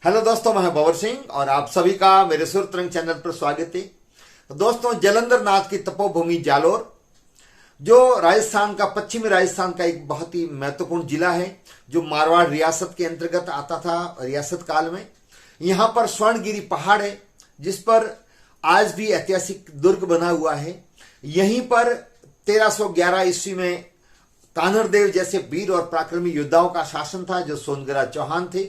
Hello दोस्तों, मैं बवर सिंह और आप सभी का मेरे सुर तरंग चैनल पर स्वागत है। तो दोस्तों, जलंधर नाथ की तपोभूमि जालोर जो राजस्थान का पश्चिमी राजस्थान का एक बहुत ही महत्वपूर्ण जिला है, जो मारवाड़ रियासत के अंतर्गत आता था रियासत काल में। यहाँ पर स्वर्णगिरी पहाड़ है जिस पर आज भी ऐतिहासिक दुर्ग बना हुआ है। यहीं पर 1311 ईस्वी में कान्हड़देव जैसे वीर और पराक्रमी योद्धाओं का शासन था, जो सोनगरा चौहान थे।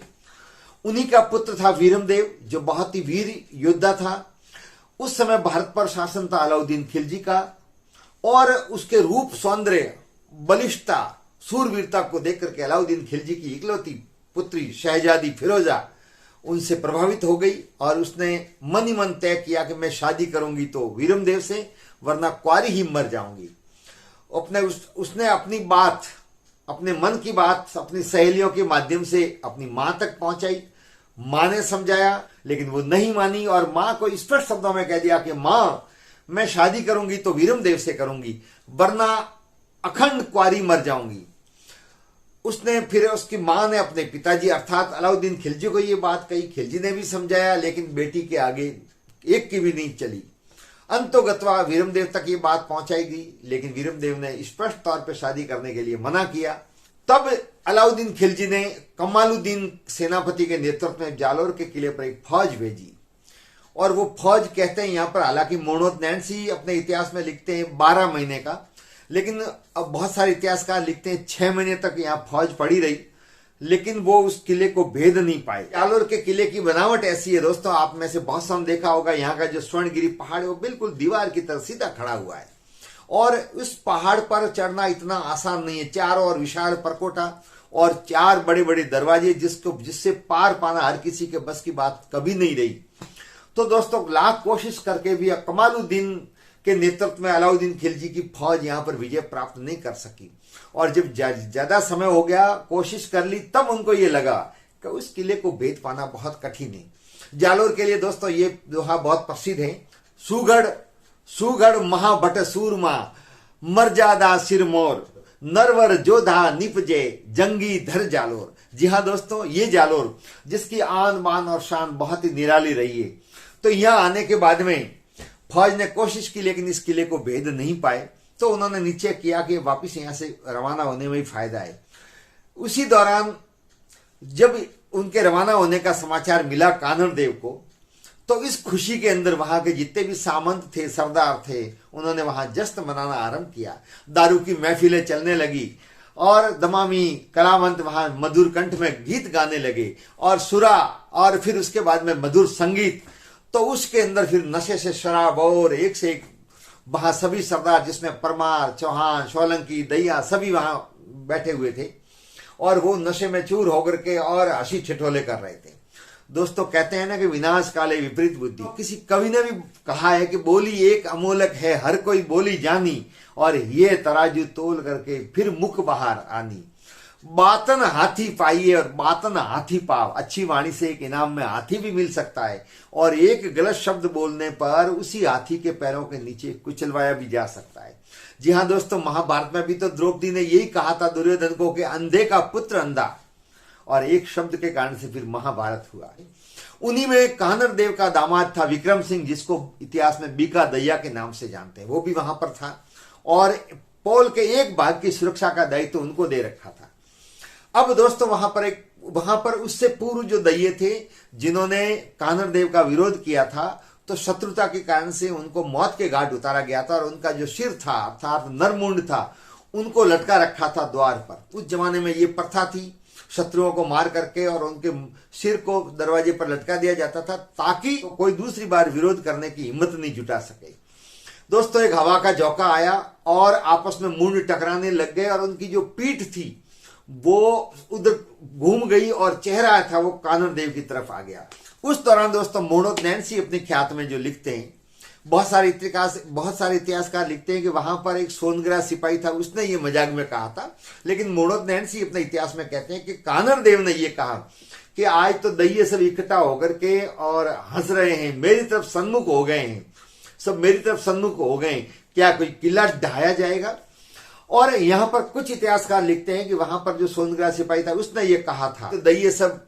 उन्हीं का पुत्र था वीरमदेव, जो बहुत ही वीर योद्धा था। उस समय भारत पर शासन था अलाउद्दीन खिलजी का, और उसके रूप, सौंदर्य, बलिष्ठता, सूरवीरता को देखकर के अलाउद्दीन खिलजी की इकलौती पुत्री शहजादी फिरोजा उनसे प्रभावित हो गई और उसने मन ही मन तय किया कि मैं शादी करूंगी तो वीरमदेव से, वरना कुंवारी ही मर जाऊंगी। उसने अपनी बात, अपने मन की बात अपनी सहेलियों के माध्यम से अपनी मां तक पहुंचाई। मां ने समझाया लेकिन वो नहीं मानी और मां को स्पष्ट शब्दों में कह दिया कि मां, मैं शादी करूंगी तो वीरमदेव से करूंगी, वरना अखंड कुंवारी मर जाऊंगी। उसने फिर उसकी मां ने अपने पिताजी अर्थात अलाउद्दीन खिलजी को ये बात कही। खिलजी ने भी समझाया लेकिन बेटी के आगे एक की भी नहीं चली। अंतोगत्वा वीरमदेव तक ये बात पहुंचाई गई, लेकिन वीरमदेव ने स्पष्ट तौर पर शादी करने के लिए मना किया। तब अलाउद्दीन खिलजी ने कमालुद्दीन सेनापति के नेतृत्व में जालोर के किले पर एक फौज भेजी, और वो फौज कहते हैं यहाँ पर, हालांकि मोनोत नैन्सी अपने इतिहास में लिखते हैं 12 महीने का, लेकिन अब बहुत सारे इतिहासकार लिखते हैं 6 महीने तक यहाँ फौज पड़ी रही, लेकिन वो उस किले को भेद नहीं पाए। जालोर के किले की बनावट ऐसी है दोस्तों, आप में से बहुत सारे देखा होगा, यहाँ का जो स्वर्णगिरी पहाड़ है वो बिल्कुल दीवार की तरह सीधा खड़ा हुआ है, और उस पहाड़ पर चढ़ना इतना आसान नहीं है। चारों ओर विशाल परकोटा और 4 बड़े बड़े दरवाजे, जिससे पार पाना हर किसी के बस की बात कभी नहीं रही। तो दोस्तों, लाख कोशिश करके भी कमालुद्दीन के नेतृत्व में अलाउद्दीन खिलजी की फौज यहां पर विजय प्राप्त नहीं कर सकी, और जब ज्यादा समय हो गया, कोशिश कर ली, तब उनको ये लगा कि उस किले को भेद पाना बहुत कठिन है। जालोर के लिए दोस्तों ये दोहा बहुत प्रसिद्ध है, सुगढ़ महाभट सूरमा मर्यादा सिरमौर, नरवर जोधा निपजे जंगी धर जालोर। जी हाँ दोस्तों, ये जालोर जिसकी आन बान और शान बहुत ही निराली रही है। तो यहाँ आने के बाद में फौज ने कोशिश की लेकिन इस किले को भेद नहीं पाए, तो उन्होंने निश्चय किया कि वापिस यहां से रवाना होने में ही फायदा है। उसी दौरान जब उनके रवाना होने का समाचार मिला कान्हड़देव को, तो इस खुशी के अंदर वहां के जितने भी सामंत थे, सरदार थे, उन्होंने वहां जश्न मनाना आरंभ किया। दारू की महफिलें चलने लगी और दमामी कलावंत वहां मधुर कंठ में गीत गाने लगे, और सुरा, और फिर उसके बाद में मधुर संगीत। तो उसके अंदर फिर नशे से शराब और एक से एक वहां सभी सरदार, जिसमें परमार, चौहान, सोलंकी, दैया, सभी वहां बैठे हुए थे, और वो नशे में चूर होकर के और हंसी ठिठोले कर रहे थे। दोस्तों, कहते हैं ना कि विनाश काले विपरीत बुद्धि। किसी कवि ने भी कहा है कि बोली एक अमोलक है, हर कोई बोली जानी, और ये तराजू तोल करके फिर मुख बाहर आनी। बातन हाथी पाइए और बातन हाथी पाव। अच्छी वाणी से एक इनाम में हाथी भी मिल सकता है, और एक गलत शब्द बोलने पर उसी हाथी के पैरों के नीचे कुचलवाया भी जा सकता है। जी हाँ दोस्तों, महाभारत में भी तो द्रौपदी ने यही कहा था दुर्योधन को कि अंधे का पुत्र अंधा, और एक शब्द के कारण से फिर महाभारत हुआ। उन्हीं में कान्हड़देव का दामाद था विक्रम सिंह, जिसको इतिहास में बीका दैया के नाम से जानते हैं, वो भी वहां पर था, और पोल के एक भाग की सुरक्षा का दायित्व तो उनको दे रखा था। अब दोस्तों, वहां पर उससे पूर्व जो दैये थे, जिन्होंने कान्हड़देव का विरोध किया था, तो शत्रुता के कारण से उनको मौत के घाट उतारा गया था, और उनका जो सिर था अर्थात नरमुंड था, उनको लटका रखा था द्वार पर। उस जमाने में ये प्रथा थी, शत्रुओं को मार करके और उनके सिर को दरवाजे पर लटका दिया जाता था, ताकि कोई दूसरी बार विरोध करने की हिम्मत नहीं जुटा सके। दोस्तों, एक हवा का झोंका आया और आपस में मुंड टकराने लग गए, और उनकी जो पीठ थी वो उधर घूम गई और चेहरा था वो कान्हड़देव की तरफ आ गया। उस दौरान दोस्तों, मोनोत नैन्सी अपनी ख्यात में जो लिखते हैं, बहुत सारे इतिहासकार लिखते हैं कि वहां पर एक सोनगरा सिपाही था, उसने ये मजाक में कहा था, लेकिन मोनोत नैन्सी अपने इतिहास में कहते हैं कि कान्हड़देव ने ये कहा कि आज तो दैये सब इकट्ठा होकर के और हंस रहे हैं, मेरी तरफ सन्मुख हो गए हैं, सब मेरी तरफ सन्मुख हो गए, क्या कोई किला ढहाया जाएगा? और यहाँ पर कुछ इतिहासकार लिखते हैं कि वहां पर जो सोनग्रा सिपाही था उसने ये कहा था, तो दैये सब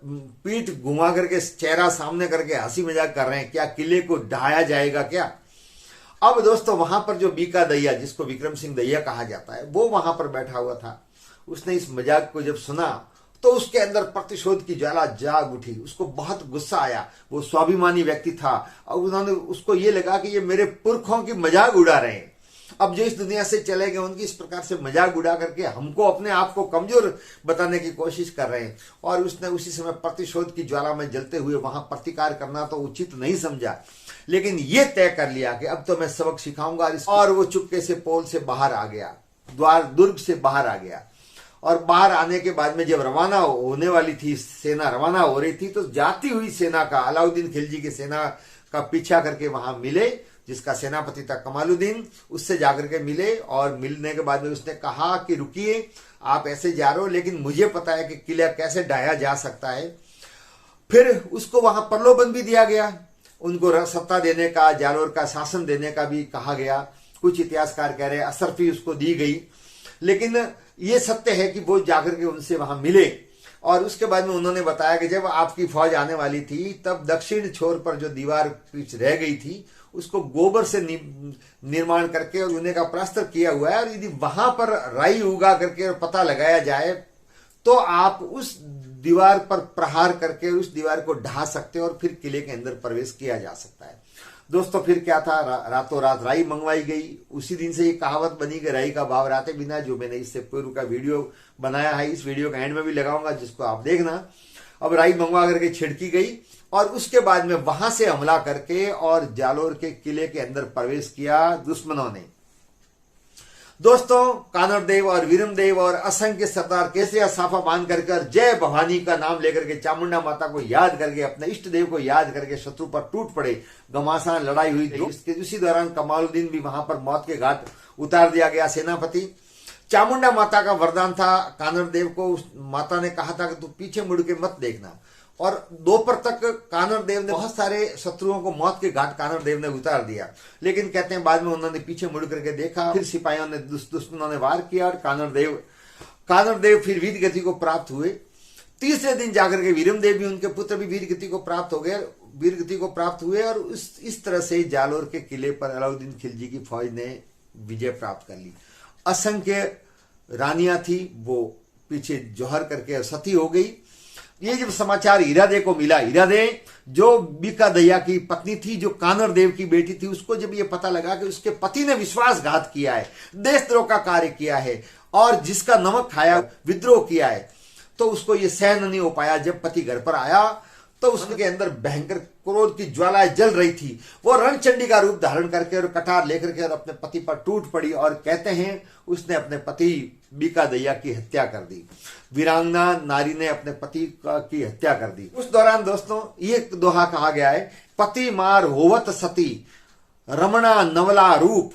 पीठ घुमा करके चेहरा सामने करके हंसी मजाक कर रहे हैं, क्या किले को ढाया जाएगा क्या। अब दोस्तों वहां पर जो बीका दैया, जिसको विक्रम सिंह दैया कहा जाता है, वो वहां पर बैठा हुआ था। उसने इस मजाक को जब सुना तो उसके अंदर प्रतिशोध की ज्वाला जाग उठी। उसको बहुत गुस्सा आया, वो स्वाभिमानी व्यक्ति था और उन्होंने उसको ये लगा कि ये मेरे पुरखों की मजाक उड़ा रहे हैं, अब जो इस दुनिया से चले गए उनकी इस प्रकार से मजाक उड़ा करके हमको अपने आप को कमजोर बताने की कोशिश कर रहे हैं। और उसने उसी समय प्रतिशोध की ज्वाला में जलते हुए वहां प्रतिकार करना तो उचित नहीं समझा, लेकिन ये तय कर लिया कि अब तो मैं सबक सिखाऊंगा। और वो चुपके से पोल से बाहर आ गया, दुर्ग से बाहर आ गया। और बाहर आने के बाद में जब रवाना होने वाली थी, सेना रवाना हो रही थी, तो जाती हुई सेना का, अलाउद्दीन खिलजी की सेना का पीछा करके वहां मिले, जिसका सेनापति था कमालुद्दीन, उससे जाकर के मिले। और मिलने के बाद में उसने कहा कि रुकिए, आप ऐसे जा रहे हो, लेकिन मुझे पता है कि किला कैसे ढाया जा सकता है। फिर उसको वहां प्रलोभन भी दिया गया, उनको सत्ता देने का, जालोर का शासन देने का भी कहा गया। कुछ इतिहासकार कह रहे हैं असरफी उसको दी गई, लेकिन ये सत्य है कि वो जाकर के उनसे वहां मिले। और उसके बाद में उन्होंने बताया कि जब आपकी फौज आने वाली थी तब दक्षिण छोर पर जो दीवार पीछ रह गई थी उसको गोबर से निर्माण करके और उन्हें का प्लास्टर किया हुआ है, और यदि वहां पर राई उगा करके और पता लगाया जाए तो आप उस दीवार पर प्रहार करके उस दीवार को ढा सकते हो और फिर किले के अंदर प्रवेश किया जा सकता है। दोस्तों फिर क्या था, रातों रात राई मंगवाई गई। उसी दिन से ये कहावत बनी कि राई का भाव राते बिना, जो मैंने इससे पूर्व का वीडियो बनाया है, इस वीडियो का एंड में भी लगाऊंगा, जिसको आप देखना। अब राई मंगवा करके छिड़की गई और उसके बाद में वहां से हमला करके और जालोर के किले के अंदर प्रवेश किया दुश्मनों ने। दोस्तों कानरदेव और वीरमदेव और असंख्य सरदार कैसे साफा बांध करके और जय भवानी का नाम लेकर के, चामुंडा माता को याद करके, अपने इष्ट देव को याद करके शत्रु पर टूट पड़े। घमासान लड़ाई हुई थी। उसी दौरान कमालुद्दीन भी वहां पर मौत के घाट उतार दिया गया सेनापति। चामुंडा माता का वरदान था कानरदेव को, उस माता ने कहा था कि तू पीछे मुड़ के मत देखना। और दोपहर तक कानरदेव ने बहुत सारे शत्रुओं को मौत के घाट कानरदेव ने उतार दिया, लेकिन कहते हैं बाद में उन्होंने पीछे मुड़ करके देखा, फिर सिपाहियों ने दुश्मनों ने वार किया और कानरदेव फिर वीर गति को प्राप्त हुए। तीसरे दिन जाकर के वीरमदेव भी, उनके पुत्र भी वीर गति को प्राप्त हुए और इस तरह से जालोर के किले पर अलाउद्दीन खिलजी की फौज ने विजय प्राप्त कर ली। असंख्य रानियां थी, वो पीछे जौहर करके सती हो गई। ये जब समाचार हीरादे को मिला, हीरादे जो बीका दैया की पत्नी थी, जो कानरदेव की बेटी थी, उसको जब ये पता लगा कि उसके पति ने विश्वासघात किया है, देशद्रोह का कार्य किया है और जिसका नमक खाया, विद्रोह किया है, तो उसको ये सहन नहीं हो पाया। जब पति घर पर आया तो उसके अंदर भयंकर क्रोध की ज्वालाएं जल रही थी। वो रणचंडी का रूप धारण करके और कटार लेकर के और अपने पति पर टूट पड़ी और कहते हैं उसने अपने पति बीका दैया की हत्या कर दी। वीरांगना नारी ने अपने पति की हत्या कर दी। उस दौरान दोस्तों ये दोहा कहा गया है, पति मार होवत सती रमणा नवला रूप,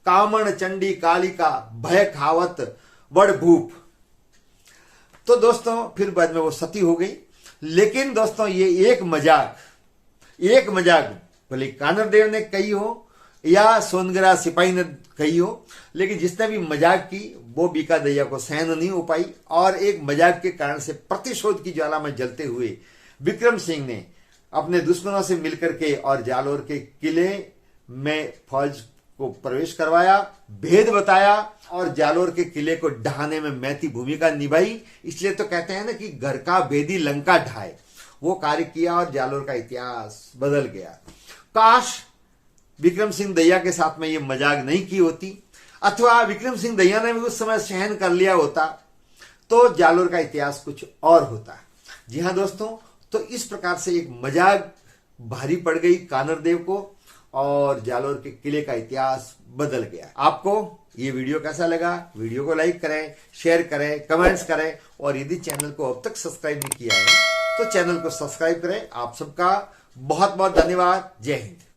कामण चंडी कालिका भय खावत वड़ भूप। तो दोस्तों फिर बाद में वो सती हो गई। लेकिन दोस्तों ये एक मजाक भले कानरदेव ने कही हो या सोनग्रा सिपाही ने कही हो, लेकिन जिसने भी मजाक की वो बीका दैया को सहन नहीं हो पाई और एक मजाक के कारण से प्रतिशोध की ज्वाला में जलते हुए विक्रम सिंह ने अपने दुश्मनों से मिलकर के और जालोर के किले में फौज को प्रवेश करवाया, भेद बताया और जालोर के किले को ढहाने में महती भूमिका निभाई। इसलिए तो कहते हैं ना कि घर का भेदी लंका ढाए, वो कार्य किया और जालोर का इतिहास बदल गया। काश विक्रम सिंह दैया के साथ में ये मजाक नहीं की होती, अथवा विक्रम सिंह दैया ने भी उस समय सहन कर लिया होता तो जालोर का इतिहास कुछ और होता। जी हाँ दोस्तों, तो इस प्रकार से एक मजाक भारी पड़ गई कानरदेव को और जालोर के किले का इतिहास बदल गया। आपको ये वीडियो कैसा लगा? वीडियो को लाइक करें, शेयर करें, कमेंट्स करें और यदि चैनल को अब तक सब्सक्राइब नहीं किया है तो चैनल को सब्सक्राइब करें। आप सबका बहुत बहुत धन्यवाद। जय हिंद।